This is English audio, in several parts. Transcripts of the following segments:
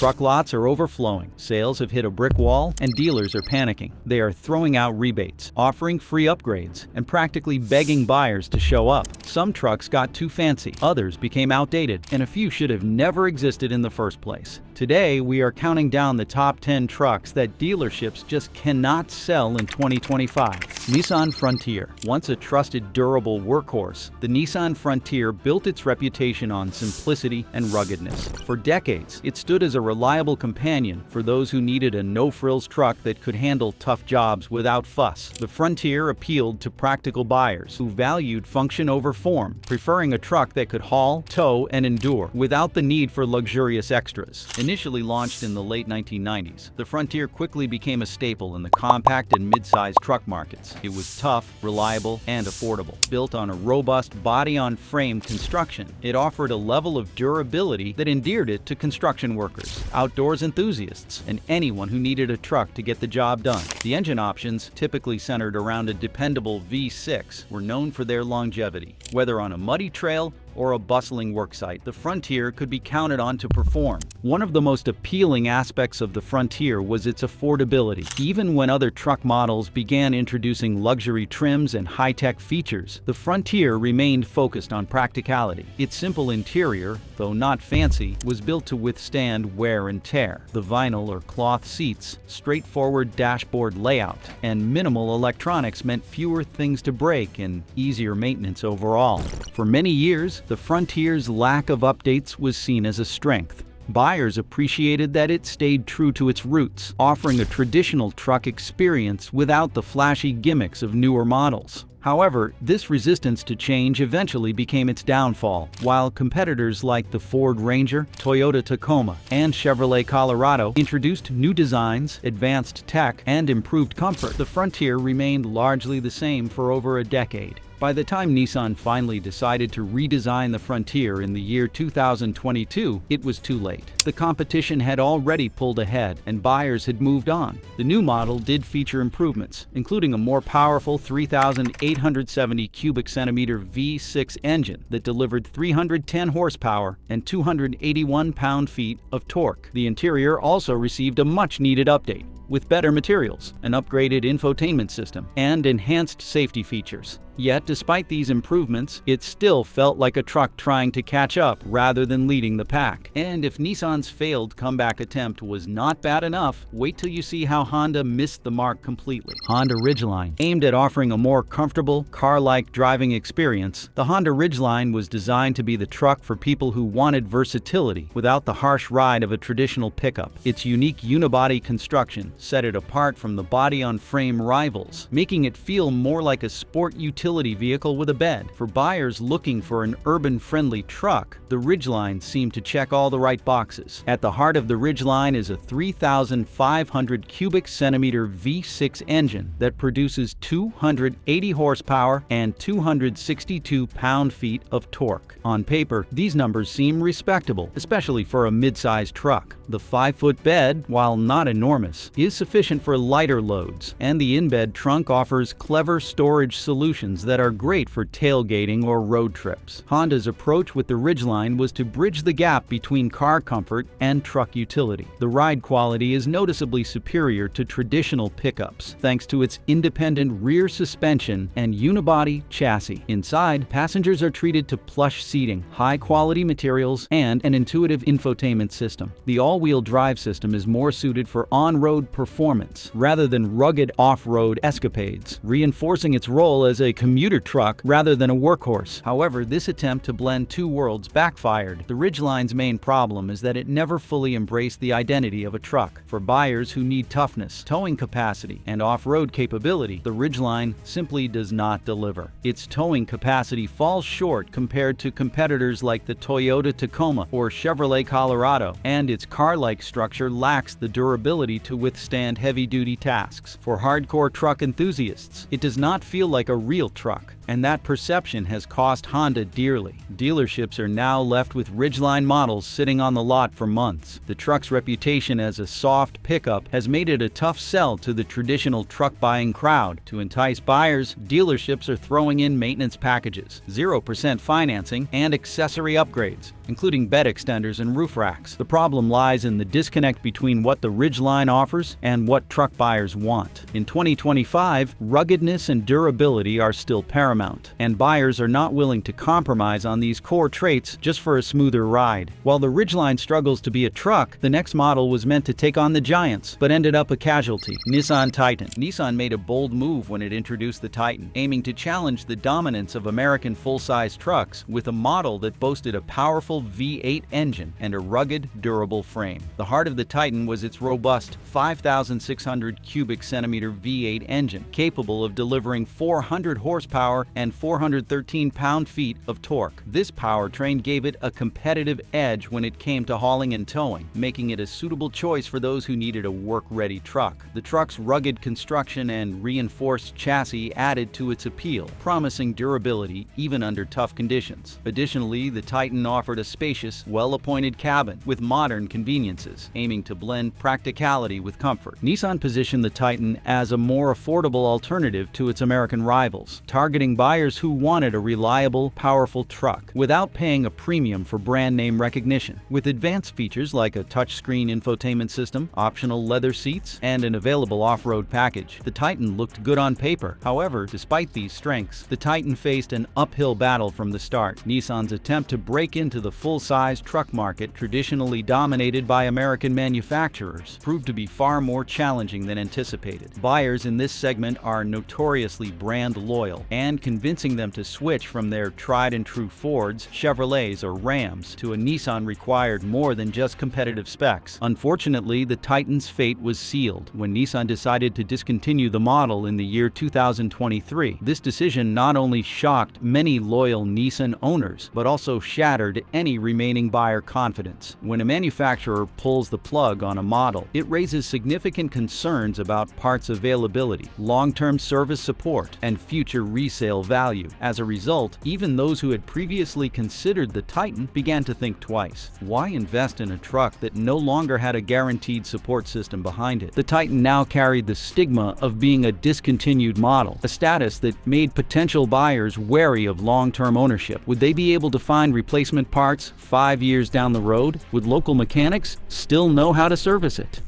Truck lots are overflowing, sales have hit a brick wall, and dealers are panicking. They are throwing out rebates, offering free upgrades, and practically begging buyers to show up. Some trucks got too fancy, others became outdated, and a few should have never existed in the first place. Today, we are counting down the top 10 trucks that dealerships just cannot sell in 2025. Nissan Frontier. Once a trusted, durable workhorse, the Nissan Frontier built its reputation on simplicity and ruggedness. For decades, it stood as a reliable companion for those who needed a no-frills truck that could handle tough jobs without fuss. The Frontier appealed to practical buyers who valued function over form, preferring a truck that could haul, tow, and endure without the need for luxurious extras. Initially launched in the late 1990s, the Frontier quickly became a staple in the compact and mid-sized truck markets. It was tough, reliable, and affordable. Built on a robust body-on-frame construction, it offered a level of durability that endeared it to construction workers, outdoors enthusiasts, and anyone who needed a truck to get the job done. The engine options, typically centered around a dependable V6, were known for their longevity. Whether on a muddy trail or a bustling worksite, the Frontier could be counted on to perform. One of the most appealing aspects of the Frontier was its affordability. Even when other truck models began introducing luxury trims and high-tech features, the Frontier remained focused on practicality. Its simple interior, though not fancy, was built to withstand wear and tear. The vinyl or cloth seats, straightforward dashboard layout, and minimal electronics meant fewer things to break and easier maintenance overall. For many years, the Frontier's lack of updates was seen as a strength. Buyers appreciated that it stayed true to its roots, offering a traditional truck experience without the flashy gimmicks of newer models. However, this resistance to change eventually became its downfall. While competitors like the Ford Ranger, Toyota Tacoma, and Chevrolet Colorado introduced new designs, advanced tech, and improved comfort, the Frontier remained largely the same for over a decade. By the time Nissan finally decided to redesign the Frontier in the year 2022, it was too late. The competition had already pulled ahead, and buyers had moved on. The new model did feature improvements, including a more powerful 3,870 cubic centimeter V6 engine that delivered 310 horsepower and 281 pound-feet of torque. The interior also received a much-needed update, with better materials, an upgraded infotainment system, and enhanced safety features. Yet, despite these improvements, it still felt like a truck trying to catch up rather than leading the pack. And if Nissan's failed comeback attempt was not bad enough, wait till you see how Honda missed the mark completely. Honda Ridgeline. Aimed at offering a more comfortable, car-like driving experience, the Honda Ridgeline was designed to be the truck for people who wanted versatility without the harsh ride of a traditional pickup. Its unique unibody construction set it apart from the body-on-frame rivals, making it feel more like a sport utility vehicle with a bed. For buyers looking for an urban-friendly truck, the Ridgeline seemed to check all the right boxes. At the heart of the Ridgeline is a 3,500 cubic centimeter V6 engine that produces 280 horsepower and 262 pound-feet of torque. On paper, these numbers seem respectable, especially for a mid-sized truck. The 5-foot bed, while not enormous, is sufficient for lighter loads, and the in-bed trunk offers clever storage solutions that are great for tailgating or road trips. Honda's approach with the Ridgeline was to bridge the gap between car comfort and truck utility. The ride quality is noticeably superior to traditional pickups, thanks to its independent rear suspension and unibody chassis. Inside, passengers are treated to plush seating, high-quality materials, and an intuitive infotainment system. The all-wheel drive system is more suited for on-road performance rather than rugged off-road escapades, reinforcing its role as a commuter truck rather than a workhorse. However, this attempt to blend two worlds backfired. The Ridgeline's main problem is that it never fully embraced the identity of a truck. For buyers who need toughness, towing capacity, and off-road capability, the Ridgeline simply does not deliver. Its towing capacity falls short compared to competitors like the Toyota Tacoma or Chevrolet Colorado, and its car-like structure lacks the durability to withstand heavy-duty tasks. For hardcore truck enthusiasts, it does not feel like a real truck. And that perception has cost Honda dearly. Dealerships are now left with Ridgeline models sitting on the lot for months. The truck's reputation as a soft pickup has made it a tough sell to the traditional truck-buying crowd. To entice buyers, dealerships are throwing in maintenance packages, 0% financing, and accessory upgrades, including bed extenders and roof racks. The problem lies in the disconnect between what the Ridgeline offers and what truck buyers want. In 2025, ruggedness and durability are still paramount, and buyers are not willing to compromise on these core traits just for a smoother ride. While the Ridgeline struggles to be a truck, the next model was meant to take on the giants, but ended up a casualty. Nissan Titan. Nissan made a bold move when it introduced the Titan, aiming to challenge the dominance of American full-size trucks with a model that boasted a powerful V8 engine and a rugged, durable frame. The heart of the Titan was its robust 5,600 cubic centimeter V8 engine, capable of delivering 400 horsepower and 413 pound-feet of torque. This powertrain gave it a competitive edge when it came to hauling and towing, making it a suitable choice for those who needed a work-ready truck. The truck's rugged construction and reinforced chassis added to its appeal, promising durability even under tough conditions. Additionally, the Titan offered a spacious, well-appointed cabin with modern conveniences, aiming to blend practicality with comfort. Nissan positioned the Titan as a more affordable alternative to its American rivals, targeting buyers who wanted a reliable, powerful truck without paying a premium for brand name recognition. With advanced features like a touchscreen infotainment system, optional leather seats, and an available off-road package, the Titan looked good on paper. However, despite these strengths, the Titan faced an uphill battle from the start. Nissan's attempt to break into the full-size truck market, traditionally dominated by American manufacturers, proved to be far more challenging than anticipated. Buyers in this segment are notoriously brand loyal, and convincing them to switch from their tried-and-true Fords, Chevrolets, or Rams to a Nissan required more than just competitive specs. Unfortunately, the Titan's fate was sealed when Nissan decided to discontinue the model in the year 2023. This decision not only shocked many loyal Nissan owners, but also shattered any remaining buyer confidence. When a manufacturer pulls the plug on a model, it raises significant concerns about parts availability, long-term service support, and future resale value. As a result, even those who had previously considered the Titan began to think twice. Why invest in a truck that no longer had a guaranteed support system behind it? The Titan now carried the stigma of being a discontinued model, a status that made potential buyers wary of long-term ownership. Would they be able to find replacement parts 5 years down the road? Would local mechanics still know how to service it?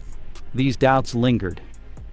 These doubts lingered,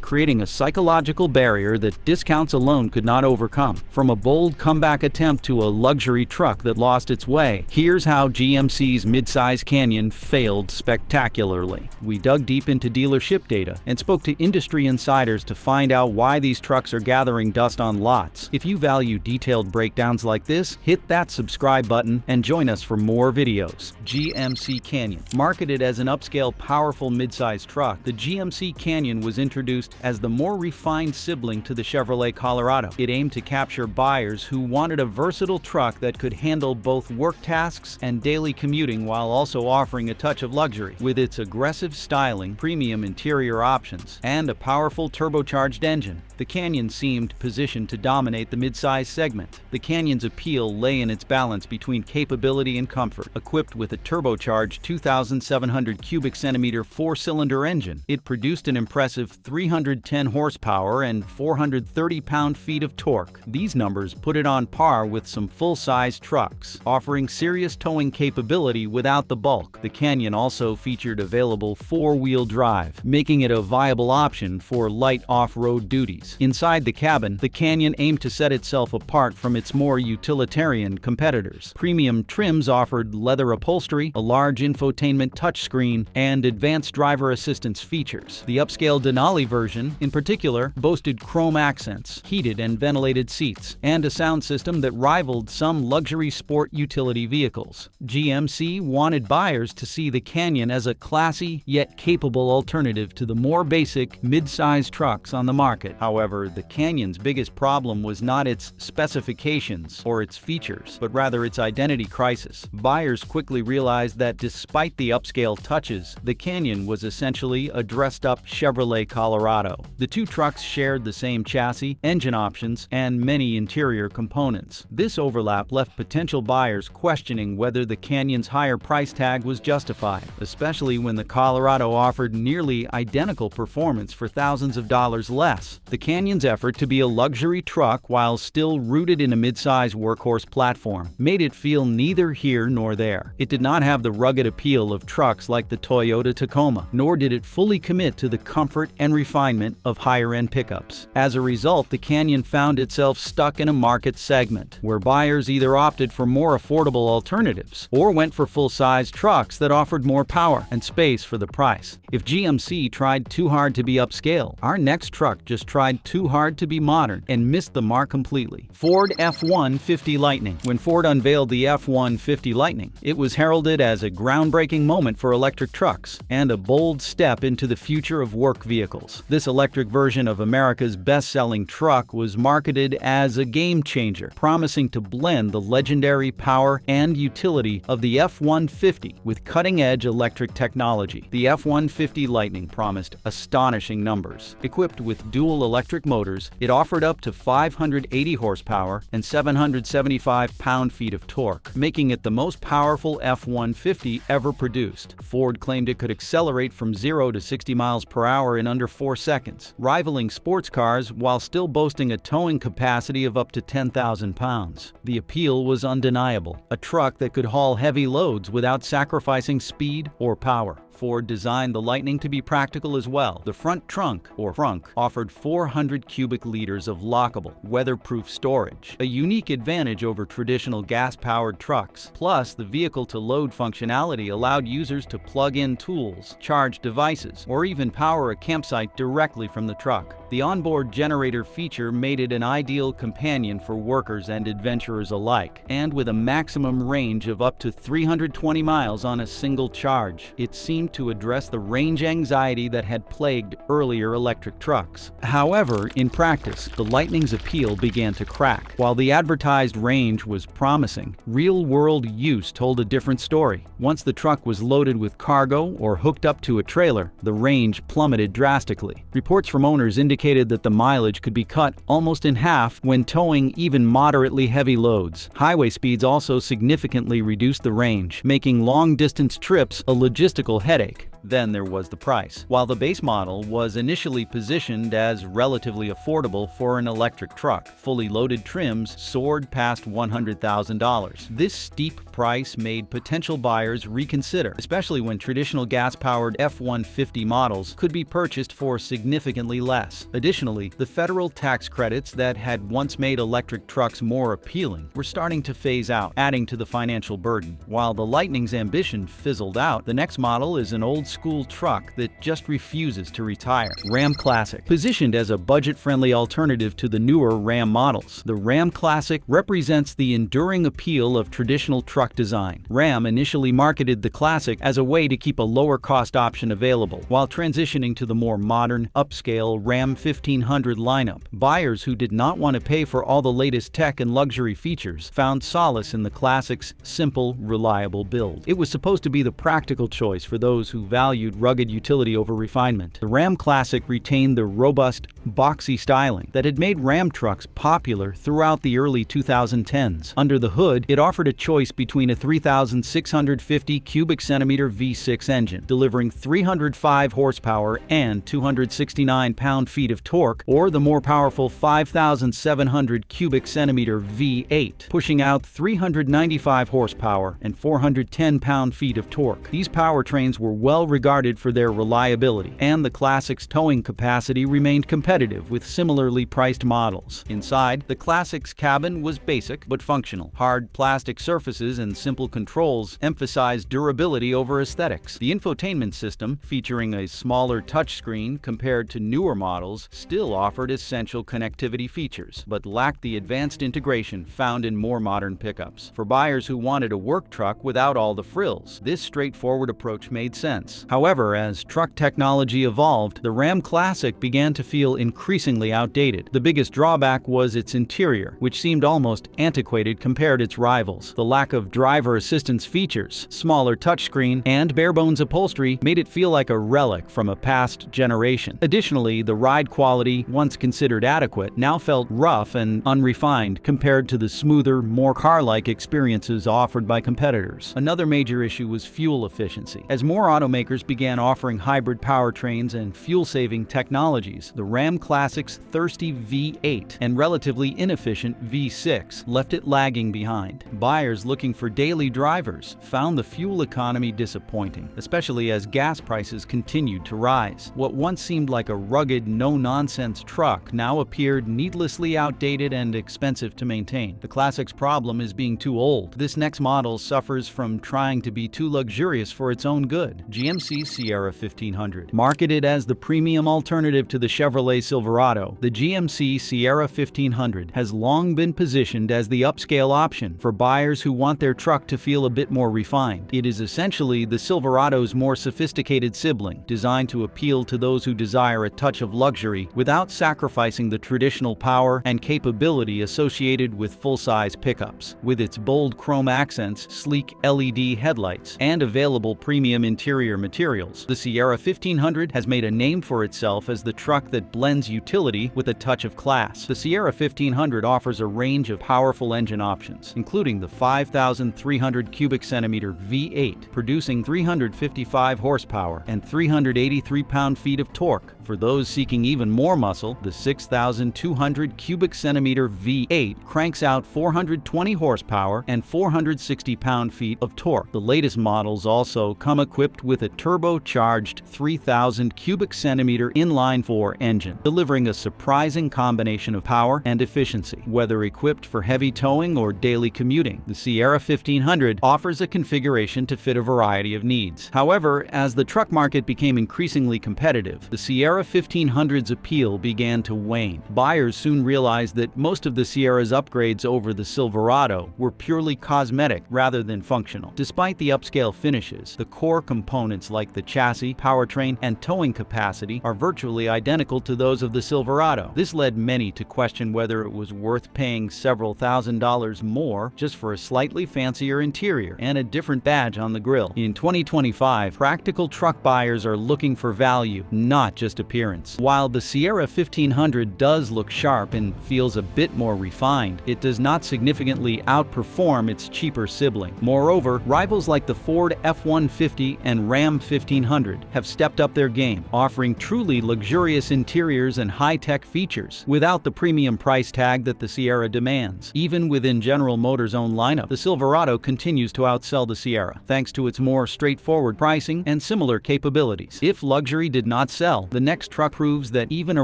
creating a psychological barrier that discounts alone could not overcome. From a bold comeback attempt to a luxury truck that lost its way, here's how GMC's midsize Canyon failed spectacularly. We dug deep into dealership data and spoke to industry insiders to find out why these trucks are gathering dust on lots. If you value detailed breakdowns like this, hit that subscribe button and join us for more videos. GMC Canyon. Marketed as an upscale, powerful midsize truck, the GMC Canyon was introduced as the more refined sibling to the Chevrolet Colorado. It aimed to capture buyers who wanted a versatile truck that could handle both work tasks and daily commuting while also offering a touch of luxury. With its aggressive styling, premium interior options, and a powerful turbocharged engine, the Canyon seemed positioned to dominate the midsize segment. The Canyon's appeal lay in its balance between capability and comfort. Equipped with a turbocharged 2,700 cubic centimeter four-cylinder engine, it produced an impressive 310 horsepower and 430 pound-feet of torque. These numbers put it on par with some full-size trucks, offering serious towing capability without the bulk. The Canyon also featured available four-wheel drive, making it a viable option for light off-road duties. Inside the cabin, the Canyon aimed to set itself apart from its more utilitarian competitors. Premium trims offered leather upholstery, a large infotainment touchscreen, and advanced driver assistance features. The upscale Denali version, in particular, boasted chrome accents, heated and ventilated seats, and a sound system that rivaled some luxury sport utility vehicles. GMC wanted buyers to see the Canyon as a classy yet capable alternative to the more basic mid-size trucks on the market. However, the Canyon's biggest problem was not its specifications or its features, but rather its identity crisis. Buyers quickly realized that despite the upscale touches, the Canyon was essentially a dressed-up Chevrolet Colorado. Silverado. The two trucks shared the same chassis, engine options, and many interior components. This overlap left potential buyers questioning whether the Canyon's higher price tag was justified, especially when the Colorado offered nearly identical performance for thousands of dollars less. The Canyon's effort to be a luxury truck while still rooted in a mid-size workhorse platform made it feel neither here nor there. It did not have the rugged appeal of trucks like the Toyota Tacoma, nor did it fully commit to the comfort and refinement of higher-end pickups. As a result, the Canyon found itself stuck in a market segment where buyers either opted for more affordable alternatives or went for full-size trucks that offered more power and space for the price. If GMC tried too hard to be upscale, our next truck just tried too hard to be modern and missed the mark completely. Ford F-150 Lightning. When Ford unveiled the F-150 Lightning, it was heralded as a groundbreaking moment for electric trucks and a bold step into the future of work vehicles. This electric version of America's best-selling truck was marketed as a game-changer, promising to blend the legendary power and utility of the F-150 with cutting-edge electric technology. The F-150 Lightning promised astonishing numbers. Equipped with dual electric motors, it offered up to 580 horsepower and 775 pound-feet of torque, making it the most powerful F-150 ever produced. Ford claimed it could accelerate from 0 to 60 miles per hour in under 4 seconds, rivaling sports cars while still boasting a towing capacity of up to 10,000 pounds. The appeal was undeniable, a truck that could haul heavy loads without sacrificing speed or power. Ford designed the Lightning to be practical as well. The front trunk, or frunk, offered 400 cubic liters of lockable, weatherproof storage, a unique advantage over traditional gas-powered trucks. Plus, the vehicle-to-load functionality allowed users to plug in tools, charge devices, or even power a campsite directly from the truck. The onboard generator feature made it an ideal companion for workers and adventurers alike, and with a maximum range of up to 320 miles on a single charge, it seemed to address the range anxiety that had plagued earlier electric trucks. However, in practice, the Lightning's appeal began to crack. While the advertised range was promising, real-world use told a different story. Once the truck was loaded with cargo or hooked up to a trailer, the range plummeted drastically. Reports from owners indicated that the mileage could be cut almost in half when towing even moderately heavy loads. Highway speeds also significantly reduced the range, making long-distance trips a logistical headache. Then there was the price. While the base model was initially positioned as relatively affordable for an electric truck, fully loaded trims soared past $100,000. This steep price made potential buyers reconsider, especially when traditional gas-powered F-150 models could be purchased for significantly less. Additionally, the federal tax credits that had once made electric trucks more appealing were starting to phase out, adding to the financial burden. While the Lightning's ambition fizzled out, the next model is an old-school truck that just refuses to retire. Ram Classic. Positioned as a budget-friendly alternative to the newer Ram models, the Ram Classic represents the enduring appeal of traditional truck design. Ram initially marketed the Classic as a way to keep a lower-cost option available, while transitioning to the more modern, upscale Ram 1500 lineup. Buyers who did not want to pay for all the latest tech and luxury features found solace in the Classic's simple, reliable build. It was supposed to be the practical choice for those who valued rugged utility over refinement. The Ram Classic retained the robust, boxy styling that had made Ram trucks popular throughout the early 2010s. Under the hood, it offered a choice between a 3,650 cubic centimeter V6 engine, delivering 305 horsepower and 269 pound-feet of torque, or the more powerful 5,700 cubic centimeter V8, pushing out 395 horsepower and 410 pound-feet of torque. These powertrains were well regarded for their reliability, and the Classic's towing capacity remained competitive with similarly priced models. Inside, the Classic's cabin was basic but functional. Hard plastic surfaces and simple controls emphasized durability over aesthetics. The infotainment system, featuring a smaller touchscreen compared to newer models, still offered essential connectivity features, but lacked the advanced integration found in more modern pickups. For buyers who wanted a work truck without all the frills, this straightforward approach made sense. performance. However, as truck technology evolved, the Ram Classic began to feel increasingly outdated. The biggest drawback was its interior, which seemed almost antiquated compared to its rivals. The lack of driver assistance features, smaller touchscreen, and bare-bones upholstery made it feel like a relic from a past generation. Additionally, the ride quality, once considered adequate, now felt rough and unrefined compared to the smoother, more car-like experiences offered by competitors. Another major issue was fuel efficiency. As more automakers began offering hybrid powertrains and fuel-saving technologies, the Ram Classic's thirsty V8 and relatively inefficient V6 left it lagging behind. Buyers looking for daily drivers found the fuel economy disappointing, especially as gas prices continued to rise. What once seemed like a rugged, no-nonsense truck now appeared needlessly outdated and expensive to maintain. The Classic's problem is being too old. This next model suffers from trying to be too luxurious for its own good. GMC Sierra 1500. Marketed as the premium alternative to the Chevrolet Silverado, the GMC Sierra 1500 has long been positioned as the upscale option for buyers who want their truck to feel a bit more refined. It is essentially the Silverado's more sophisticated sibling, designed to appeal to those who desire a touch of luxury without sacrificing the traditional power and capability associated with full-size pickups. With its bold chrome accents, sleek LED headlights, and available premium interior materials, the Sierra 1500 has made a name for itself as the truck that blends utility with a touch of class. The Sierra 1500 offers a range of powerful engine options, including the 5,300 cubic centimeter V8, producing 355 horsepower and 383 pound-feet of torque. For those seeking even more muscle, the 6,200 cubic centimeter V8 cranks out 420 horsepower and 460 pound-feet of torque. The latest models also come equipped with a turbocharged 3,000 cubic centimeter inline-4 engine, delivering a surprising combination of power and efficiency. Whether equipped for heavy towing or daily commuting, the Sierra 1500 offers a configuration to fit a variety of needs. However, as the truck market became increasingly competitive, the Sierra 1500's appeal began to wane. Buyers soon realized that most of the Sierra's upgrades over the Silverado were purely cosmetic rather than functional. Despite the upscale finishes, the core components like the chassis, powertrain, and towing capacity are virtually identical to those of the Silverado. This led many to question whether it was worth paying several $1,000s more just for a slightly fancier interior and a different badge on the grille. In 2025, practical truck buyers are looking for value, not just appearance. While the Sierra 1500 does look sharp and feels a bit more refined, it does not significantly outperform its cheaper sibling. Moreover, rivals like the Ford F-150 and Ram 1500 have stepped up their game, offering truly luxurious interiors and high-tech features without the premium price tag that the Sierra demands. Even within General Motors' own lineup, the Silverado continues to outsell the Sierra, thanks to its more straightforward pricing and similar capabilities. If luxury did not sell, the next truck proves that even a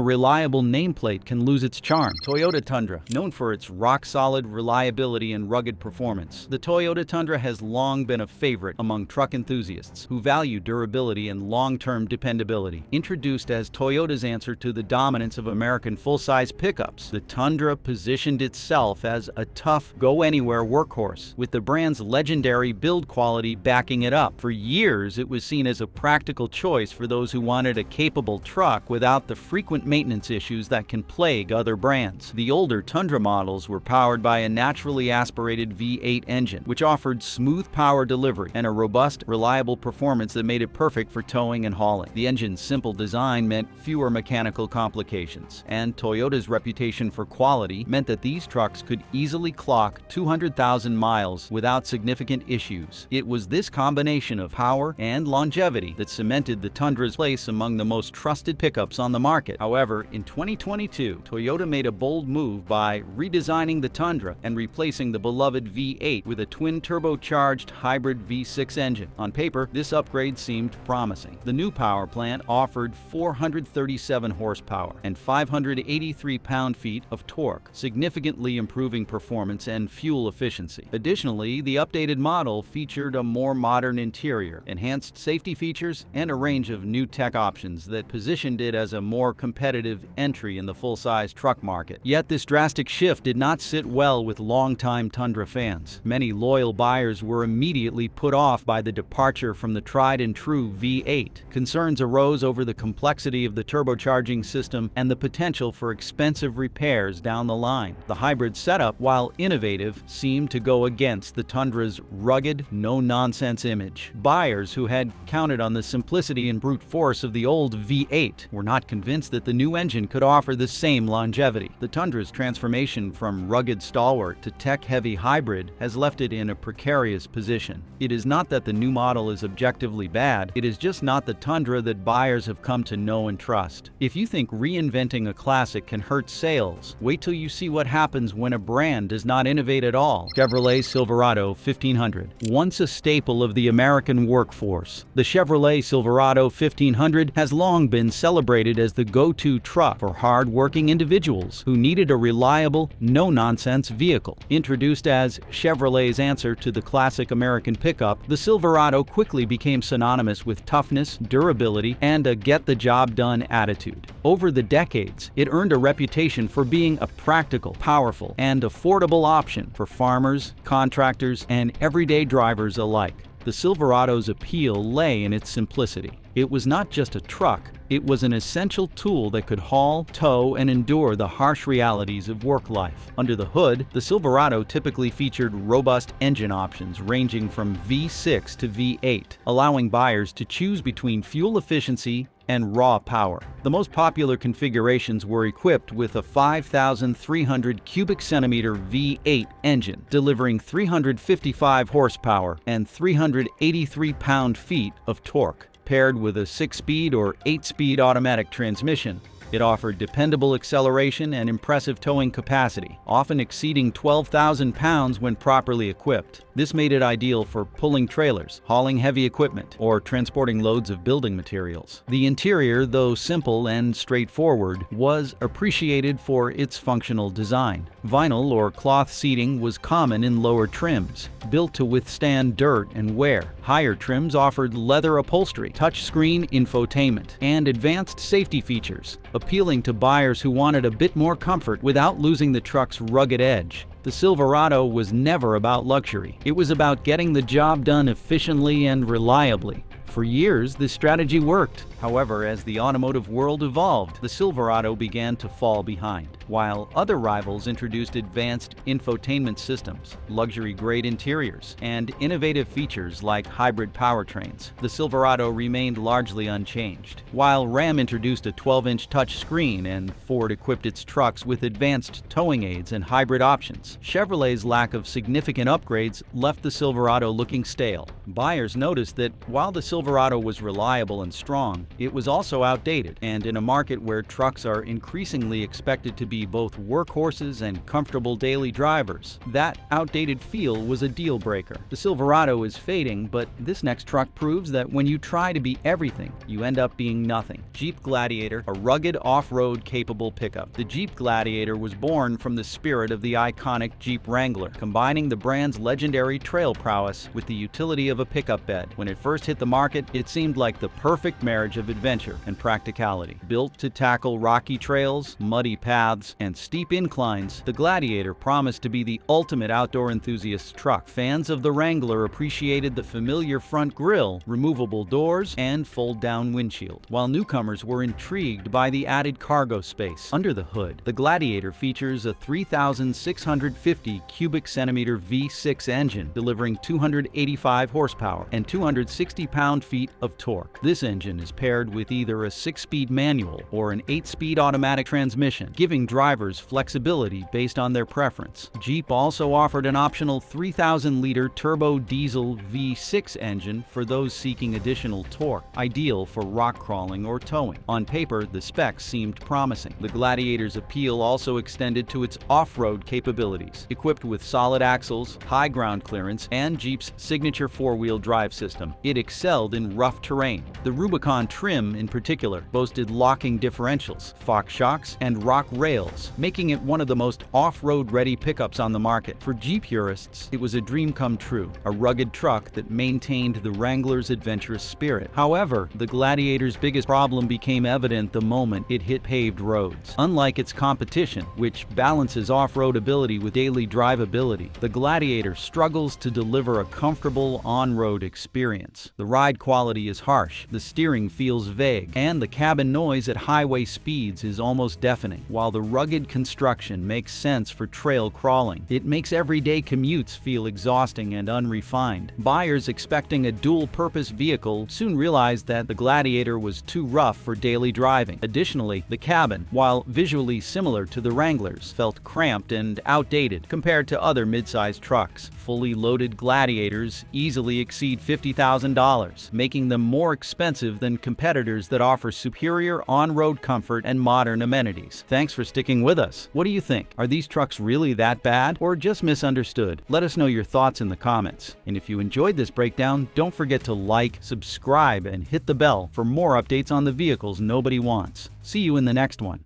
reliable nameplate can lose its charm. Toyota Tundra. Known for its rock-solid reliability and rugged performance, the Toyota Tundra has long been a favorite among truck enthusiasts who value durability and long-term dependability. Introduced as Toyota's answer to the dominance of American full-size pickups, the Tundra positioned itself as a tough, go-anywhere workhorse, with the brand's legendary build quality backing it up. For years, it was seen as a practical choice for those who wanted a capable truck without the frequent maintenance issues that can plague other brands. The older Tundra models were powered by a naturally aspirated V8 engine, which offered smooth power delivery and a robust, reliable performance that made it perfect for towing and hauling. The engine's simple design meant fewer mechanical complications, and Toyota's reputation for quality meant that these trucks could easily clock 200,000 miles without significant issues. It was this combination of power and longevity that cemented the Tundra's place among the most trusted pickups on the market. However, in 2022, Toyota made a bold move by redesigning the Tundra and replacing the beloved V8 with a twin-turbocharged hybrid V6 engine. On paper, this upgrade seemed promising. The new power plant offered 437 horsepower and 583 pound-feet of torque, significantly improving performance and fuel efficiency. Additionally, the updated model featured a more modern interior, enhanced safety features, and a range of new tech options that position positioned it as a more competitive entry in the full-size truck market. Yet this drastic shift did not sit well with longtime Tundra fans. Many loyal buyers were immediately put off by the departure from the tried-and-true V8. Concerns arose over the complexity of the turbocharging system and the potential for expensive repairs down the line. The hybrid setup, while innovative, seemed to go against the Tundra's rugged, no-nonsense image. Buyers who had counted on the simplicity and brute force of the old V8 were not convinced that the new engine could offer the same longevity. The Tundra's transformation from rugged stalwart to tech-heavy hybrid has left it in a precarious position. It is not that the new model is objectively bad, it is just not the Tundra that buyers have come to know and trust. If you think reinventing a classic can hurt sales, wait till you see what happens when a brand does not innovate at all. Chevrolet Silverado 1500. Once a staple of the American workforce, the Chevrolet Silverado 1500 has long been celebrated as the go-to truck for hard-working individuals who needed a reliable, no-nonsense vehicle. Introduced as Chevrolet's answer to the classic American pickup, the Silverado quickly became synonymous with toughness, durability, and a get-the-job-done attitude. Over the decades, it earned a reputation for being a practical, powerful, and affordable option for farmers, contractors, and everyday drivers alike. The Silverado's appeal lay in its simplicity. It was not just a truck, it was an essential tool that could haul, tow, and endure the harsh realities of work life. Under the hood, the Silverado typically featured robust engine options ranging from V6 to V8, allowing buyers to choose between fuel efficiency and raw power. The most popular configurations were equipped with a 5,300 cubic centimeter V8 engine, delivering 355 horsepower and 383 pound-feet of torque. Paired with a 6-speed or 8-speed automatic transmission, it offered dependable acceleration and impressive towing capacity, often exceeding 12,000 pounds when properly equipped. This made it ideal for pulling trailers, hauling heavy equipment, or transporting loads of building materials. The interior, though simple and straightforward, was appreciated for its functional design. Vinyl or cloth seating was common in lower trims, built to withstand dirt and wear. Higher trims offered leather upholstery, touchscreen infotainment, and advanced safety features, appealing to buyers who wanted a bit more comfort without losing the truck's rugged edge. The Silverado was never about luxury. It was about getting the job done efficiently and reliably. For years, this strategy worked. However, as the automotive world evolved, the Silverado began to fall behind. While other rivals introduced advanced infotainment systems, luxury-grade interiors, and innovative features like hybrid powertrains, the Silverado remained largely unchanged. While Ram introduced a 12-inch touchscreen and Ford equipped its trucks with advanced towing aids and hybrid options, Chevrolet's lack of significant upgrades left the Silverado looking stale. Buyers noticed that while the Silverado was reliable and strong, it was also outdated, and in a market where trucks are increasingly expected to be both workhorses and comfortable daily drivers, that outdated feel was a deal breaker. The Silverado is fading, but this next truck proves that when you try to be everything, you end up being nothing. Jeep Gladiator, a rugged off-road capable pickup. The Jeep Gladiator was born from the spirit of the iconic Jeep Wrangler, combining the brand's legendary trail prowess with the utility of a pickup bed. When it first hit the market, it seemed like the perfect marriage of adventure and practicality. Built to tackle rocky trails, muddy paths, and steep inclines, the Gladiator promised to be the ultimate outdoor enthusiast truck. Fans of the Wrangler appreciated the familiar front grille, removable doors, and fold-down windshield, while newcomers were intrigued by the added cargo space. Under the hood, the Gladiator features a 3,650 cubic centimeter V6 engine, delivering 285 horsepower and 260 pound-feet of torque. This engine is paired with either a 6-speed manual or an 8-speed automatic transmission, giving drivers flexibility based on their preference. Jeep also offered an optional 3,000-liter turbo diesel V6 engine for those seeking additional torque, ideal for rock crawling or towing. On paper, the specs seemed promising. The Gladiator's appeal also extended to its off-road capabilities. Equipped with solid axles, high ground clearance, and Jeep's signature four-wheel drive system, it excelled in rough terrain. The Rubicon trim, in particular, boasted locking differentials, Fox shocks, and rock rails hills, making it one of the most off-road ready pickups on the market. For Jeep purists, it was a dream come true, a rugged truck that maintained the Wrangler's adventurous spirit. However, the Gladiator's biggest problem became evident the moment it hit paved roads. Unlike its competition, which balances off-road ability with daily drivability, the Gladiator struggles to deliver a comfortable on-road experience. The ride quality is harsh, the steering feels vague, and the cabin noise at highway speeds is almost deafening. While the rugged construction makes sense for trail crawling, it makes everyday commutes feel exhausting and unrefined. Buyers expecting a dual-purpose vehicle soon realized that the Gladiator was too rough for daily driving. Additionally, the cabin, while visually similar to the Wranglers, felt cramped and outdated compared to other mid-sized trucks. Fully loaded Gladiators easily exceed $50,000, making them more expensive than competitors that offer superior on-road comfort and modern amenities. Thanks for sticking with us. What do you think? Are these trucks really that bad or just misunderstood? Let us know your thoughts in the comments. And if you enjoyed this breakdown, don't forget to like, subscribe, and hit the bell for more updates on the vehicles nobody wants. See you in the next one.